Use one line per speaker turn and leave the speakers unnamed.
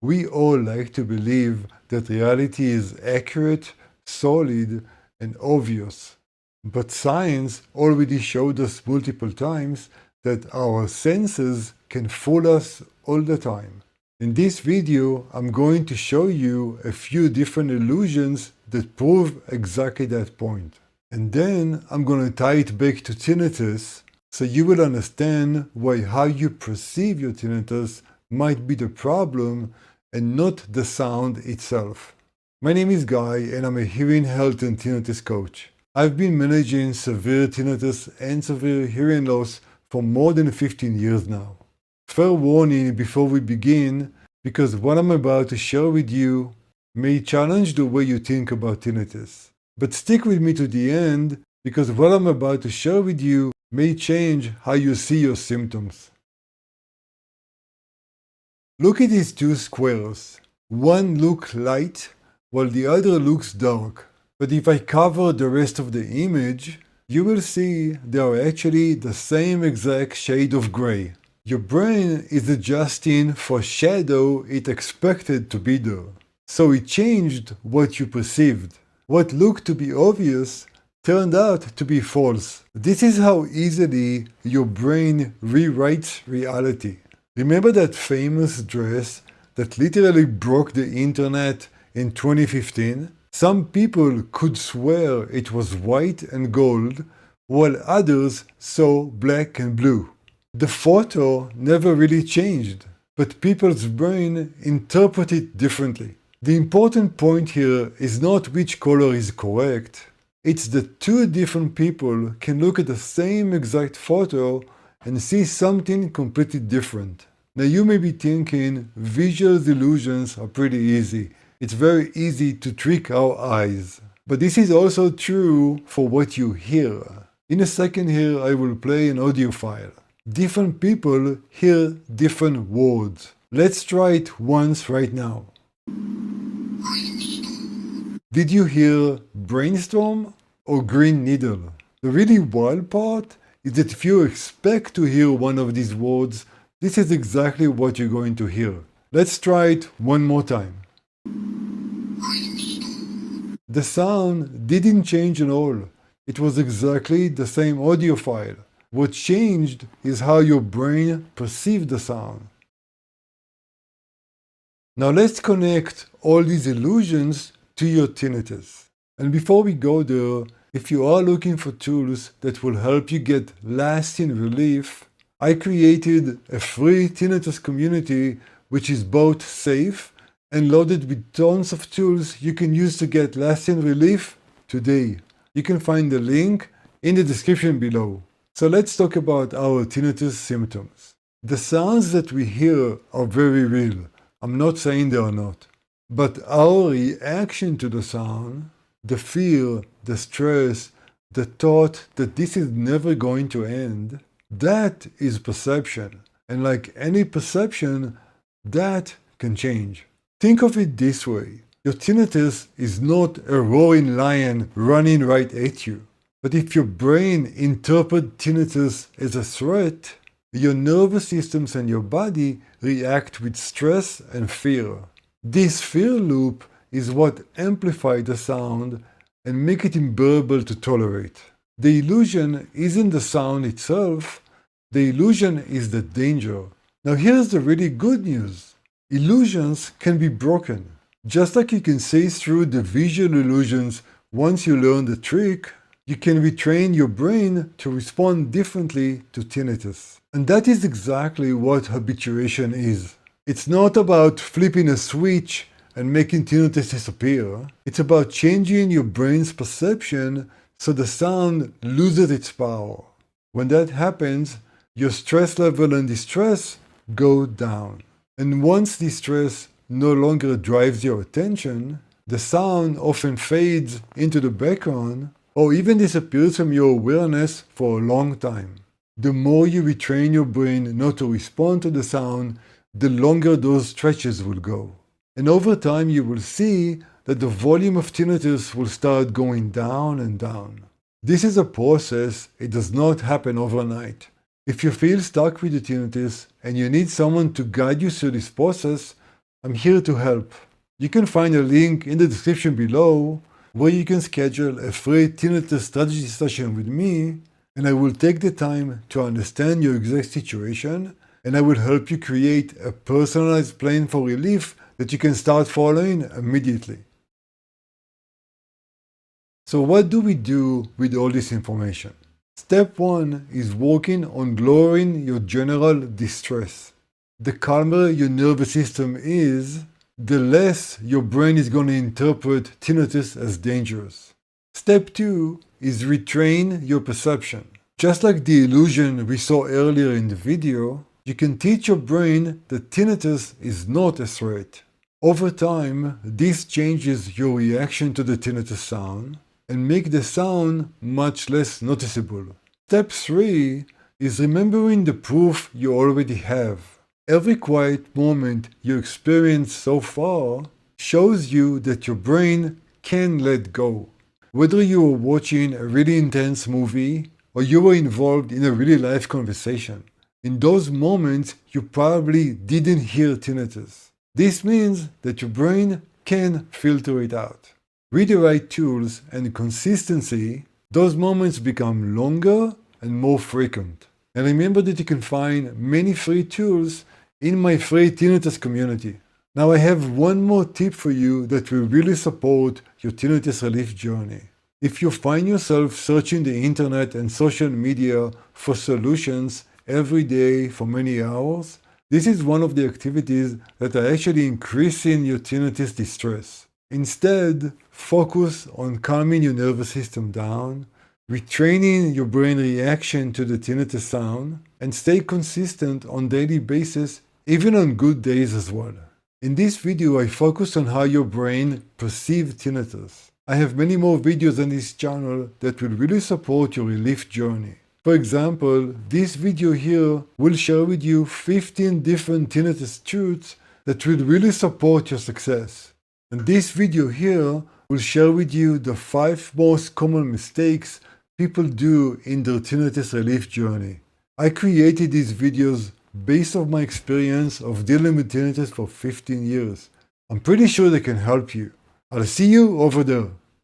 We all like to believe that reality is accurate, solid, and obvious. But science already showed us multiple times that our senses can fool us all the time. In this video, I'm going to show you a few different illusions that prove exactly that point. And then I'm going to tie it back to tinnitus so you will understand why how you perceive your tinnitus might be the problem and not the sound itself. My name is Guy and I'm a hearing health and tinnitus coach. I've been managing severe tinnitus and severe hearing loss for more than 15 years now. Fair warning before we begin, because what I'm about to share with you may challenge the way you think about tinnitus. But stick with me to the end, because what I'm about to share with you may change how you see your symptoms. Look at these two squares. One looks light, while the other looks dark. But if I cover the rest of the image, you will see they are actually the same exact shade of gray. Your brain is adjusting for shadow it expected to be there. So it changed what you perceived. What looked to be obvious turned out to be false. This is how easily your brain rewrites reality. Remember that famous dress that literally broke the internet in 2015? Some people could swear it was white and gold, while others saw black and blue. The photo never really changed, but people's brain interpret it differently. The important point here is not which color is correct. It's that two different people can look at the same exact photo and see something completely different. Now you may be thinking visual illusions are pretty easy. It's very easy to trick our eyes. But this is also true for what you hear. In a second here I will play an audio file. Different people hear different words. Let's try it once right now. Did you hear brainstorm or green needle? The really wild part is that if you expect to hear one of these words, this is exactly what you're going to hear. Let's try it one more time. The sound didn't change at all. It was exactly the same audio file. What changed is how your brain perceived the sound. Now let's connect all these illusions to your tinnitus. And before we go there, if you are looking for tools that will help you get lasting relief, I created a free tinnitus community which is both safe and loaded with tons of tools you can use to get lasting relief today. You can find the link in the description below. So let's talk about our tinnitus symptoms. The sounds that we hear are very real. I'm not saying they are not. But our reaction to the sound, the fear, the stress, the thought that this is never going to end, that is perception. And like any perception, that can change. Think of it this way. Your tinnitus is not a roaring lion running right at you. But if your brain interprets tinnitus as a threat, your nervous systems and your body react with stress and fear. This fear loop is what amplifies the sound and make it unbearable to tolerate. The illusion isn't the sound itself, the illusion is the danger. Now here's the really good news. Illusions can be broken. Just like you can see through the visual illusions once you learn the trick, you can retrain your brain to respond differently to tinnitus. And that is exactly what habituation is. It's not about flipping a switch and making tinnitus disappear. It's about changing your brain's perception so the sound loses its power. When that happens, your stress level and distress go down. And once distress no longer drives your attention, the sound often fades into the background or even disappears from your awareness for a long time. The more you retrain your brain not to respond to the sound, the longer those stretches will go. And over time you will see that the volume of tinnitus will start going down and down. This is a process, it does not happen overnight. If you feel stuck with the tinnitus and you need someone to guide you through this process, I'm here to help. You can find a link in the description below where you can schedule a free tinnitus strategy session with me, and I will take the time to understand your exact situation, and I will help you create a personalized plan for relief that you can start following immediately. So what do we do with all this information? Step 1 is working on lowering your general distress. The calmer your nervous system is, the less your brain is going to interpret tinnitus as dangerous. Step 2 is retrain your perception. Just like the illusion we saw earlier in the video, you can teach your brain that tinnitus is not a threat. Over time, this changes your reaction to the tinnitus sound and make the sound much less noticeable. Step 3 is remembering the proof you already have. Every quiet moment you experience so far shows you that your brain can let go. Whether you were watching a really intense movie or you were involved in a really live conversation, in those moments you probably didn't hear tinnitus. This means that your brain can filter it out. With the right tools and consistency, those moments become longer and more frequent. And remember that you can find many free tools in my free tinnitus community. Now I have one more tip for you that will really support your tinnitus relief journey. If you find yourself searching the internet and social media for solutions every day for many hours, this is one of the activities that are actually increasing your tinnitus distress. Instead, focus on calming your nervous system down, retraining your brain reaction to the tinnitus sound, and stay consistent on daily basis, even on good days as well. In this video, I focus on how your brain perceives tinnitus. I have many more videos on this channel that will really support your relief journey. For example, this video here will share with you 15 different tinnitus truths that will really support your success. And this video here will share with you the 5 most common mistakes people do in their tinnitus relief journey. I created these videos based on my experience of dealing with tinnitus for 15 years. I'm pretty sure they can help you. I'll see you over there.